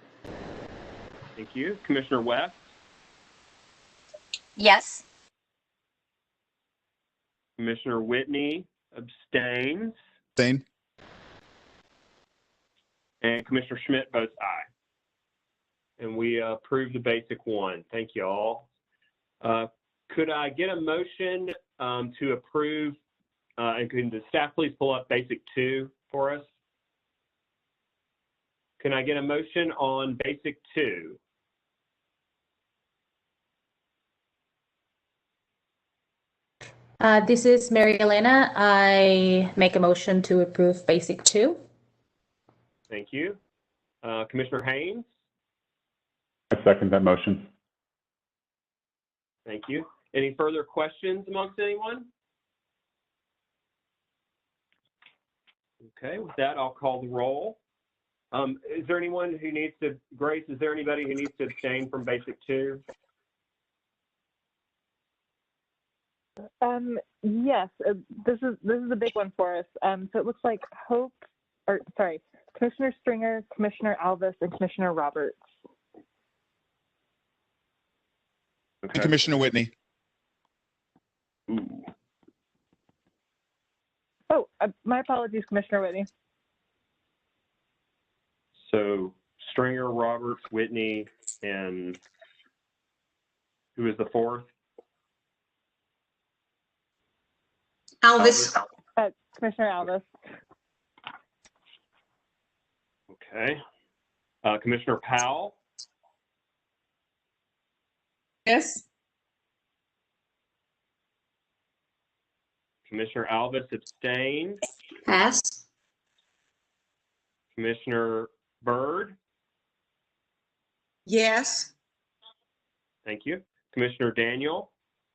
S5: Thank you. Commissioner West?
S19: Yes.
S5: Commissioner Whitney abstains.
S16: Abstain.
S5: And Commissioner Schmidt votes aye. And we approve the basic one. Thank you all. Could I get a motion to approve, and can the staff please pull up basic 2 for us? Can I get a motion on basic 2?
S13: This is Mary Elena. I make a motion to approve basic 2.
S5: Thank you. Commissioner Haynes?
S2: I second that motion.
S5: Thank you. Any further questions amongst anyone? Okay, with that, I'll call the roll. Is there anyone who needs to, Grace, is there anybody who needs to abstain from basic 2?
S1: Yes, this is a big one for us. So it looks like Commissioner Stringer, Commissioner Alvis, and Commissioner Roberts.
S16: Okay. And Commissioner Whitney.
S5: Ooh.
S1: Oh, my apologies, Commissioner Whitney.
S5: So Stringer, Roberts, Whitney, and who is the fourth?
S6: Alvis.
S1: Commissioner Alvis.
S5: Okay. Commissioner Powell?
S7: Yes.
S5: Commissioner Alvis abstained.
S6: Pass.
S5: Commissioner Byrd?
S11: Yes.
S5: Thank you. Commissioner Daniel?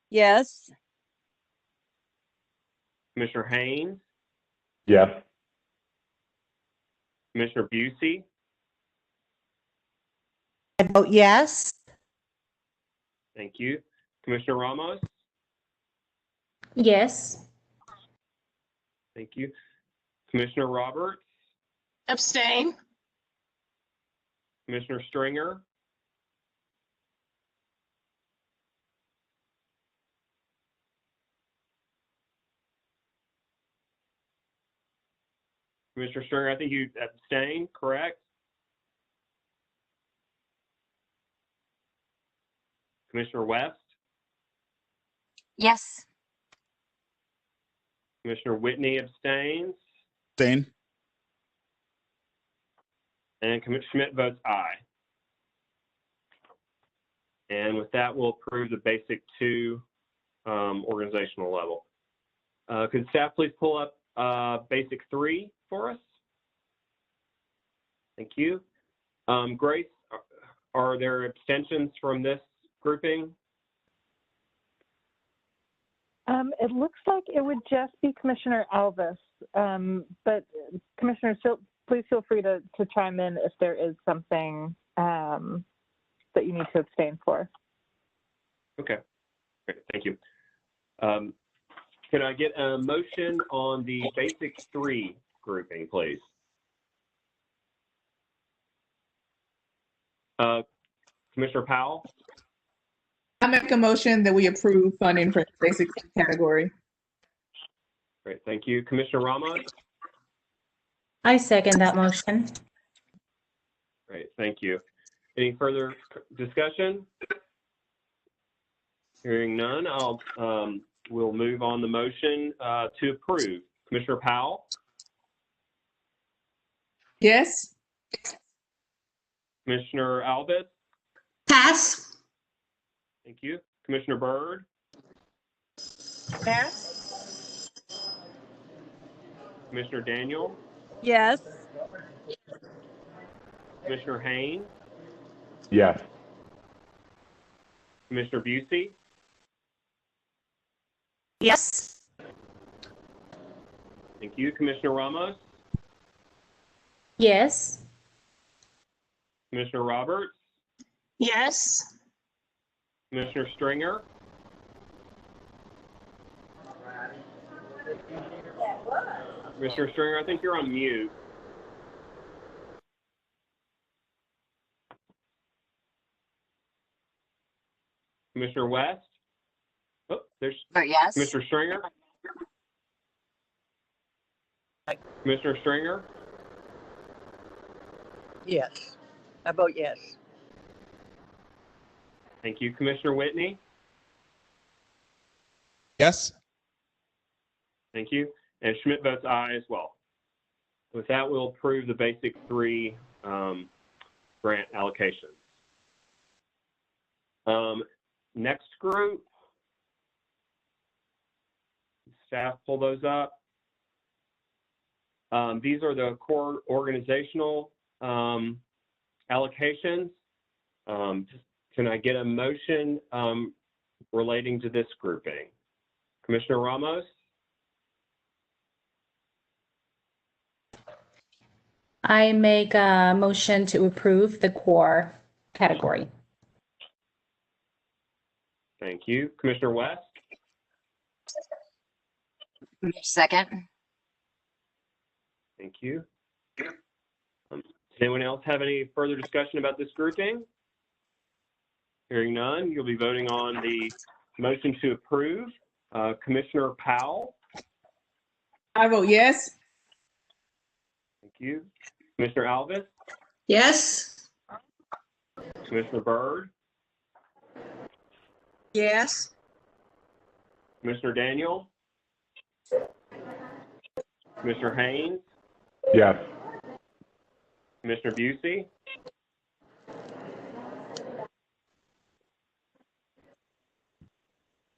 S15: Yes.
S5: Commissioner Haynes?
S2: Yes.
S5: Commissioner Busey?
S11: I vote yes.
S5: Thank you. Commissioner Ramos?
S13: Yes.
S5: Thank you. Commissioner Roberts?
S12: Abstain.
S5: Commissioner Stringer? Commissioner Stringer, I think you abstained, correct? Commissioner West?
S19: Yes.
S5: Commissioner Whitney abstains.
S16: Abstain.
S5: And Commissioner Schmidt votes aye. And with that, we'll approve the basic 2 organizational level. Could staff please pull up basic 3 for us? Thank you. Grace, are there abstentions from this grouping?
S1: It looks like it would just be Commissioner Alvis, but Commissioners, please feel free to chime in if there is something that you need to abstain for.
S5: Okay, great, thank you. Can I get a motion on the basic 3 grouping, please? Commissioner Powell?
S7: I make a motion that we approve funding for the basic category.
S5: Great, thank you. Commissioner Ramos?
S13: I second that motion.
S5: Great, thank you. Any further discussion? Hearing none, we'll move on the motion to approve. Commissioner Powell?
S7: Yes.
S5: Commissioner Alvis?
S6: Pass.
S5: Thank you. Commissioner Byrd?
S11: Pass.
S5: Commissioner Daniel?
S15: Yes.
S5: Commissioner Haynes?
S2: Yes.
S5: Commissioner Busey?
S11: Yes.
S5: Thank you. Commissioner Ramos?
S13: Yes.
S5: Commissioner Roberts?
S12: Yes.
S5: Commissioner Stringer? Commissioner Stringer, I think you're on mute. Commissioner West? Oh, there's
S19: Vote yes.
S5: Commissioner Stringer? Commissioner Stringer?
S8: Yes. I vote yes.
S5: Thank you. Commissioner Whitney?
S16: Yes.
S5: Thank you. And Schmidt votes aye as well. With that, we'll approve the basic 3 grant allocations. Next group. Staff pull those up. These are the core organizational allocations. Can I get a motion relating to this grouping? Commissioner Ramos?
S13: I make a motion to approve the core category.
S5: Thank you. Commissioner West?
S19: Second.
S5: Thank you. Does anyone else have any further discussion about this grouping? Hearing none, you'll be voting on the motion to approve. Commissioner Powell?
S7: I vote yes.
S5: Thank you. Commissioner Alvis?
S6: Yes.
S5: Commissioner Byrd?
S11: Yes.
S5: Commissioner Daniel? Commissioner Haynes?
S2: Yes.
S5: Commissioner Busey?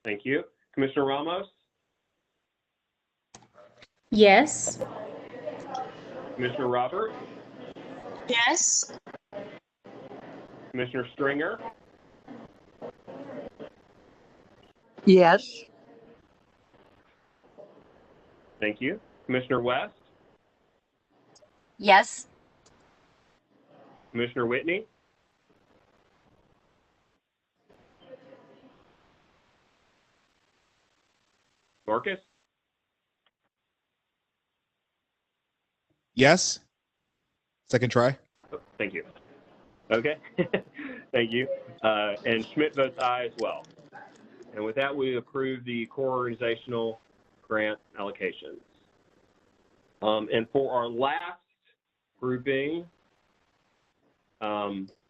S5: Thank you. Commissioner Ramos?
S13: Yes.
S5: Commissioner Roberts?
S12: Yes.
S5: Commissioner Stringer?
S8: Yes.
S5: Thank you. Commissioner West?
S19: Yes.
S5: Commissioner Whitney? Marcus?
S16: Yes. Second try.
S5: Oh, thank you. Okay. Thank you. And Schmidt votes aye as well. And with that, we approve the core organizational grant allocations. And for our last grouping,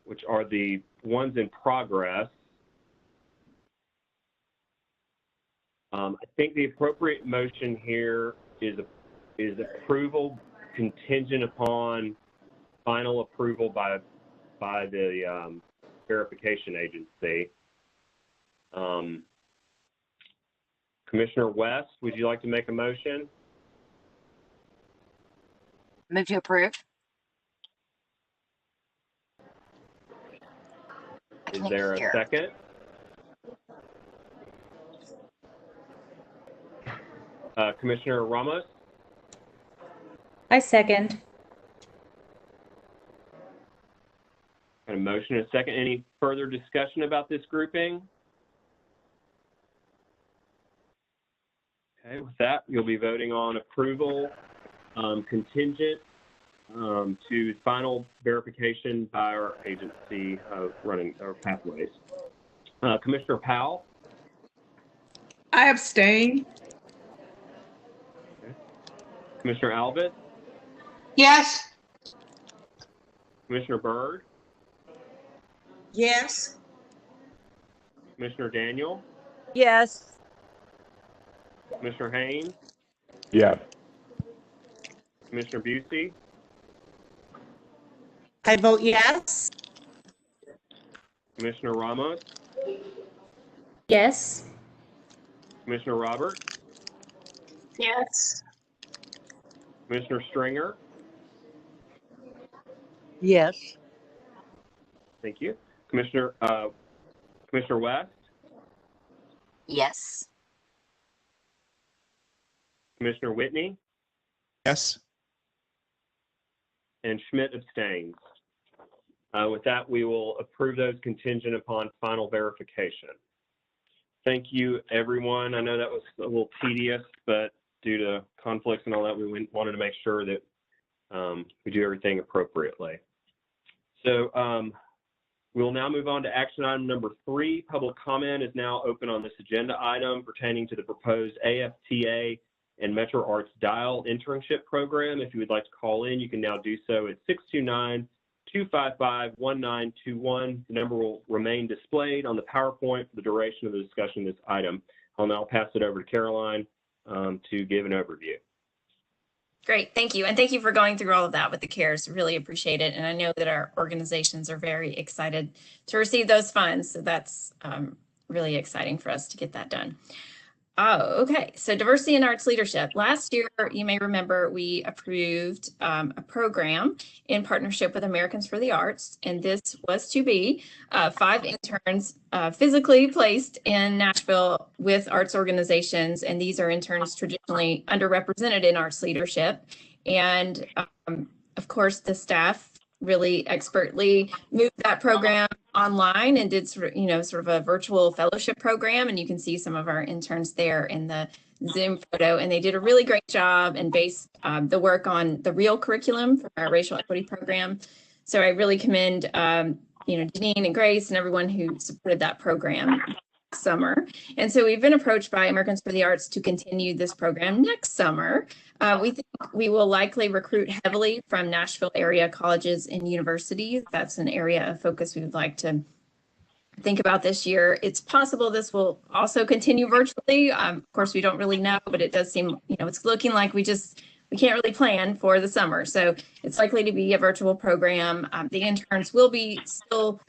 S5: which are the ones in progress, I think the appropriate motion here is approval contingent upon final approval by the verification agency. Commissioner West, would you like to make a motion?
S19: Move to approve.
S5: Is there a second? Commissioner Ramos?
S13: I second.
S5: Got a motion and a second. Any further discussion about this grouping? Okay, with that, you'll be voting on approval contingent to final verification by our agency of running our pathways. Commissioner Powell?
S7: I abstain.
S5: Okay. Commissioner Alvis?
S11: Yes.
S5: Commissioner Byrd?
S11: Yes.
S5: Commissioner Daniel?
S15: Yes.
S5: Commissioner Haynes?
S2: Yes.
S5: Commissioner Busey?
S11: I vote yes.
S5: Commissioner Ramos?
S13: Yes.
S5: Commissioner Roberts?
S12: Yes.
S5: Commissioner Stringer?
S8: Yes.
S5: Thank you. Commissioner West?
S19: Yes.
S5: Commissioner Whitney?
S16: Yes.
S5: And Schmidt abstains. With that, we will approve those contingent upon final verification. Thank you, everyone. I know that was a little tedious, but due to conflicts and all that, we wanted to make sure that we do everything appropriately. So we'll now move on to action item number 3. Public comment is now open on this agenda item pertaining to the proposed AFTA and Metro Arts Dial internship program. If you would like to call in, you can now do so at 629-255-1921. The number will remain displayed on the PowerPoint for the duration of the discussion of this item. I'll now pass it over to Caroline to give an overview.
S17: Great, thank you. And thank you for going through all of that with the CARES. Really appreciate it. And I know that our organizations are very excited to receive those funds. So that's really exciting for us to get that done. Oh, okay. So diversity in arts leadership. Last year, you may remember we approved a program in partnership with Americans for the Arts, and this was to be 5 interns physically placed in Nashville with arts organizations, and these are interns traditionally underrepresented in arts leadership. And of course, the staff really expertly moved that program online and did sort of a virtual fellowship program. And you can see some of our interns there in the Zoom photo, and they did a really great job and based the work on the real curriculum for our racial equity program. So I really commend, Janine and Grace and everyone who supported that program summer. And so we've been approached by Americans for the Arts to continue this program next summer. We think we will likely recruit heavily from Nashville area colleges and universities. That's an area of focus we would like to think about this year. It's possible this will also continue virtually. Of course, we don't really know, but it does seem, it's looking like we can't really plan for the summer. So it's likely to be a virtual program. The interns will be still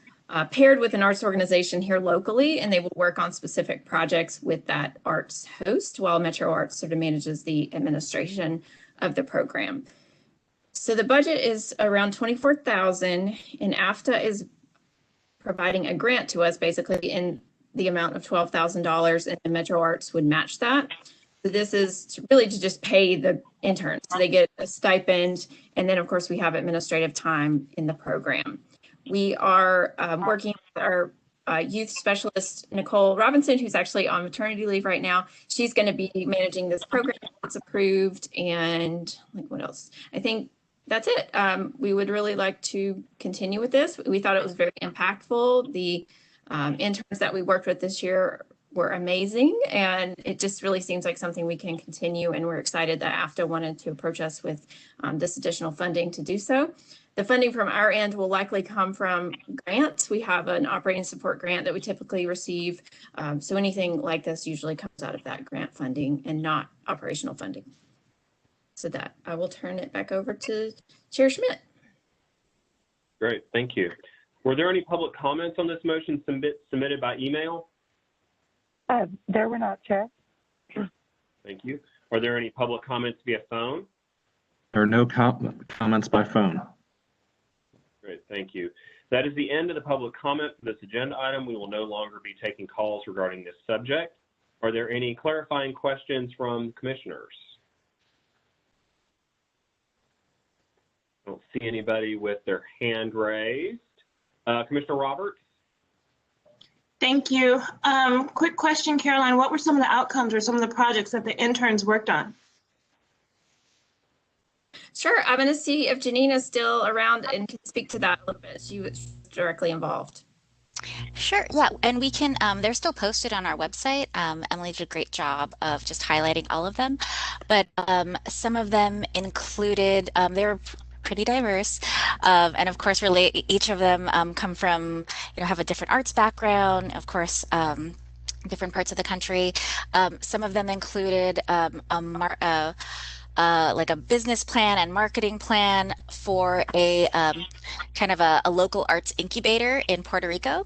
S17: paired with an arts organization here locally, and they will work on specific projects with that arts host while Metro Arts sort of manages the administration of the program. So the budget is around $24,000, and AFTA is providing a grant to us basically in the amount of $12,000, and the Metro Arts would match that. So this is really to just pay the interns. So they get a stipend, and then of course we have administrative time in the program. We are working with our youth specialist, Nicole Robinson, who's actually on maternity leave right now. She's going to be managing this program that's approved. And what else? I think that's it. We would really like to continue with this. We thought it was very impactful. The interns that we worked with this year were amazing, and it just really seems like something we can continue. And we're excited that AFTA wanted to approach us with this additional funding to do so. The funding from our end will likely come from grants. We have an operating support grant that we typically receive. So anything like this usually comes out of that grant funding and not operational funding. So that I will turn it back over to Chair Schmidt.
S5: Great, thank you. Were there any public comments on this motion submitted by email?
S1: There were not, Chair.
S5: Thank you. Are there any public comments via phone?
S18: There are no comments by phone.
S5: Great, thank you. That is the end of the public comment for this agenda item. We will no longer be taking calls regarding this subject. Are there any clarifying questions from commissioners? I don't see anybody with their hand raised. Commissioner Roberts?
S12: Thank you. Quick question, Caroline. What were some of the outcomes or some of the projects that the interns worked on?
S17: Sure. I'm going to see if Janine is still around and can speak to that a little bit. She was directly involved.
S9: Sure. Yeah. And we can, they're still posted on our website. Emily did a great job of just highlighting all of them, but some of them included, they were pretty diverse. And of course, really each of them come from, have a different arts background, of course, different parts of the country. Some of them included like a business plan and marketing plan for a kind of a local arts incubator in Puerto Rico.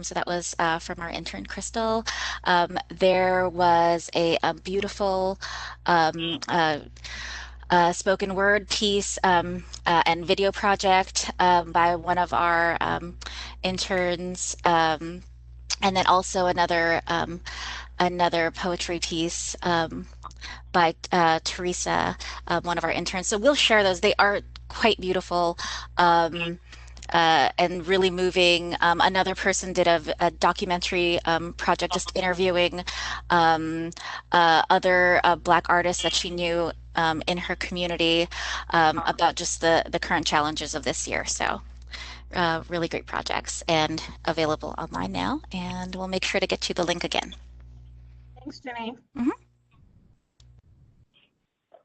S9: So that was from our intern, Crystal. There was a beautiful spoken word piece and video project by one of our interns. And then also another poetry piece by Teresa, one of our interns. So we'll share those. They are quite beautiful and really moving. Another person did a documentary project just interviewing other Black artists that she knew in her community about just the current challenges of this year. So really great projects and available online now. And we'll make sure to get you the link again.
S12: Thanks, Jenny.
S17: Mm-hmm.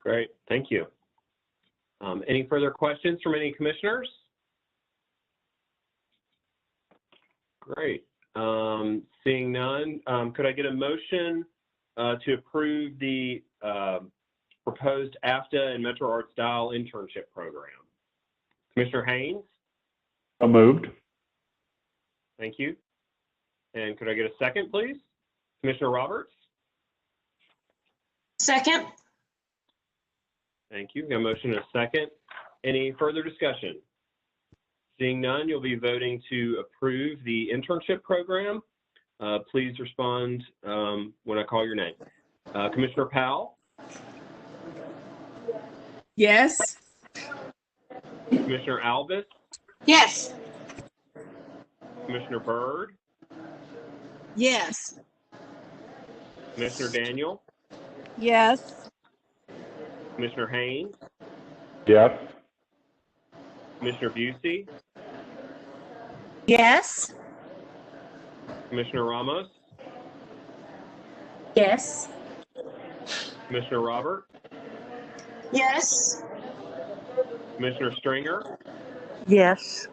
S5: Great, thank you. Any further questions from any commissioners? Great. Seeing none, could I get a motion to approve the proposed AFTA and Metro Art Style internship program? Commissioner Haynes?
S2: So moved.
S5: Thank you. And could I get a second, please? Commissioner Roberts?
S12: Second.
S5: Thank you. Got a motion and a second. Any further discussion? Seeing none, you'll be voting to approve the internship program. Please respond when I call your name. Commissioner Powell?
S7: Yes.
S5: Commissioner Alvis?
S15: Yes.
S5: Commissioner Byrd?
S15: Yes.
S5: Commissioner Daniel?
S15: Yes.
S5: Commissioner Haynes?
S2: Yes.
S5: Commissioner Busey?
S15: Yes.
S5: Commissioner Ramos?
S13: Yes.
S5: Commissioner Robert?
S12: Yes.
S5: Commissioner Stringer?
S8: Yes.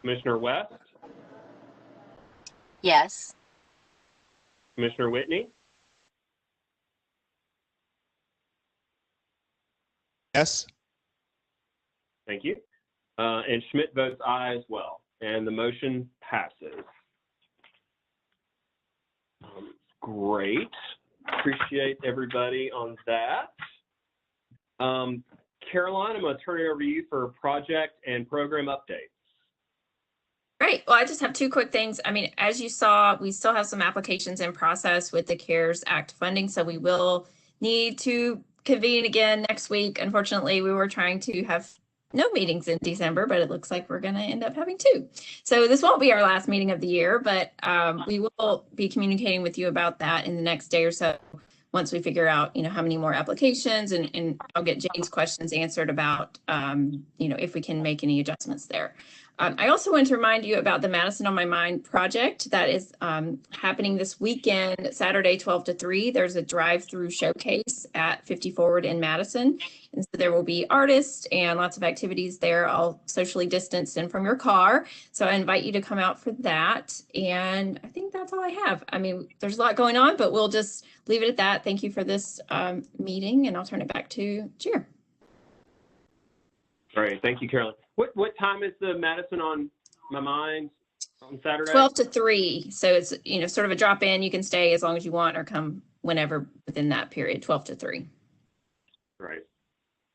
S5: Commissioner West?
S19: Yes.
S5: Commissioner Whitney?
S16: Yes.
S5: Thank you. And Schmidt votes aye as well, and the motion passes. Great. Appreciate everybody on that. Caroline, I'm going to turn it over to you for project and program updates.
S17: Great. Well, I just have two quick things. I mean, as you saw, we still have some applications in process with the CARES Act funding, so we will need to convene again next week. Unfortunately, we were trying to have no meetings in December, but it looks like we're going to end up having two. So this won't be our last meeting of the year, but we will be communicating with you about that in the next day or so once we figure out, how many more applications, and I'll get Jane's questions answered about, if we can make any adjustments there. I also want to remind you about the Madison on My Mind project that is happening this weekend, Saturday, 12 to 3. There's a drive-through showcase at 50 Forward in Madison. And so there will be artists and lots of activities there, all socially distanced and from your car. So I invite you to come out for that. And I think that's all I have. I mean, there's a lot going on, but we'll just leave it at that. Thank you for this meeting, and I'll turn it back to Chair.
S5: Great. Thank you, Caroline. What time is the Madison on My Mind on Saturday?
S17: 12 to 3. So it's, sort of a drop in. You can stay as long as you want or come whenever within that period, 12 to 3.
S5: Right.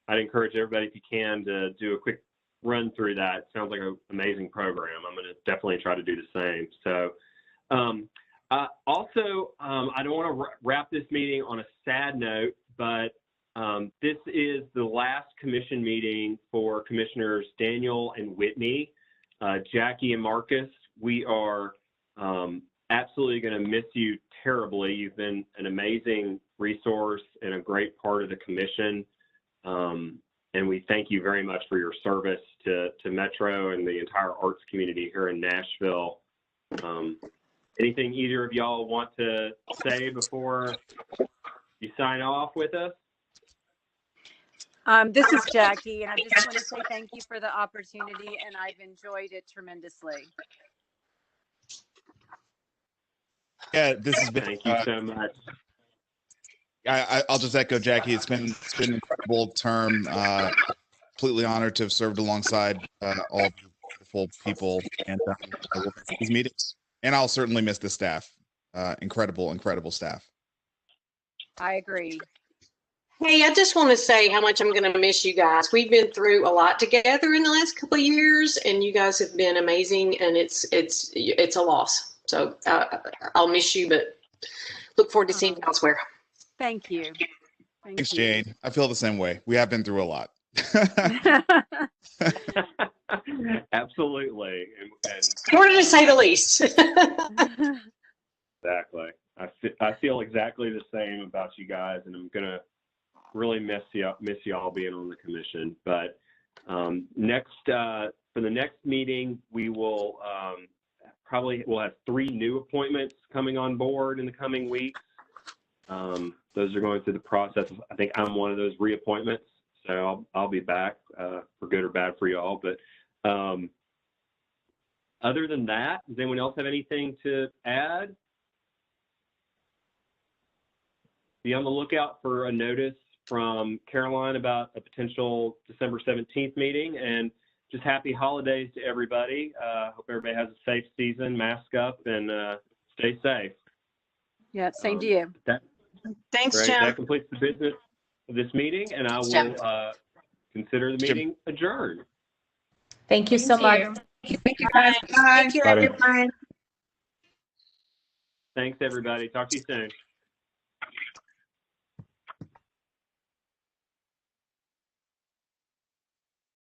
S5: I'd encourage everybody, if you can, to do a quick run through that. It sounds like an amazing program. I'm going to definitely try to do the same. So I don't want to wrap this meeting on a sad note, but this is the last commission meeting for Commissioners Daniel and Whitney. Jackie and Marcus, we are absolutely going to miss you terribly. You've been an amazing resource and a great part of the commission. And we thank you very much for your service to Metro and the entire arts community here in Nashville. Anything either of y'all want to say before you sign off with us?
S15: This is Jackie, and I just want to say thank you for the opportunity, and I've enjoyed it tremendously.
S16: Yeah, this has been.
S5: Thank you so much.
S16: I'll just echo Jackie. It's been an incredible term. Completely honored to have served alongside all beautiful people, and I will miss these meetings. And I'll certainly miss the staff. Incredible staff.
S15: I agree.
S6: Hey, I just want to say how much I'm going to miss you guys. We've been through a lot together in the last couple of years, and you guys have been amazing, and it's a loss. So I'll miss you, but look forward to seeing you elsewhere.
S15: Thank you.
S16: Thanks, Jane. I feel the same way. We have been through a lot.
S5: Absolutely. And
S6: In order to say the least.
S5: exactly. I feel exactly the same about you guys, and I'm going to really miss y'all being on the commission. But for the next meeting, we will we'll have 3 new appointments coming on board in the coming weeks. Those are going through the process. I think I'm one of those reappointments, so I'll be back for good or bad for y'all. But other than that, does anyone else have anything to add? Be on the lookout for a notice from Caroline about a potential December 17th meeting, and just happy holidays to everybody. Hope everybody has a safe season, mask up, and stay safe.
S15: Yeah, same to you.
S12: Thanks,
S5: Great.
S12: Jim.
S5: That completes the business of this meeting, and I will consider the meeting adjourned.
S13: Thank you so much.
S7: Thank you, guys. Bye.
S11: Thank you, everyone.
S5: Thanks, everybody. Talk to you soon.